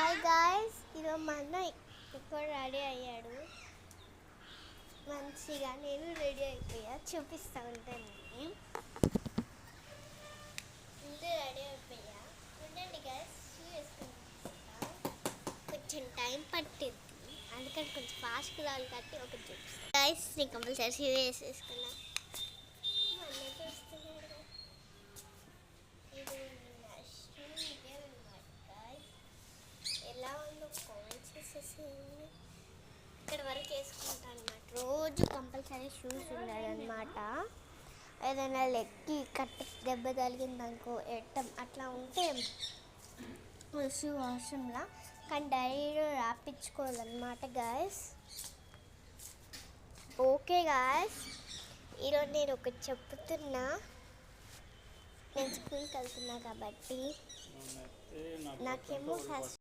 Hi guys, ఈరోజు మా అన్న ఎక్కువ రెడీ అయ్యాడు మంచిగా. నేను రెడీ అయిపోయా, చూపిస్తా ఉంటాను. ముందు రెడీ అయిపోయా. ఉండండి గాయ్స్, షూ వేసుకుంటా. కొంచెం టైం పట్టింది, అందుకని కొంచెం ఫాస్ట్గా రావాలి కట్టి ఒకటి చూపిస్తాను. గాయ్స్, నేను కంపల్సరీ షూ వేసేసుకున్నా. మా అన్నయ్య చూస్తున్నాడు. ఇది నా షూ, ఇదే అనమాట గాయ్స్. ఎలా ఉందో కామెంట్ చేసేసేయండి. ఇక్కడ వరకు వేసుకుంటాను అనమాట. రోజు కంపల్సరీ షూస్ ఉండాలన్నమాట. ఏదైనా లెగ్కి కట్టి దెబ్బ తగిలిందనుకో, ఎట్టం అట్లా ఉంటే షూ అవసరంలా, కానీ డైరీలో రాపించుకోవాలన్నమాట గాయస్. ఓకే గాయస్, ఈరోజు నేను ఒకటి చెప్తున్నా. నేను స్కూల్కి వెళ్తున్నా కాబట్టి నాకేమో ఫస్ట్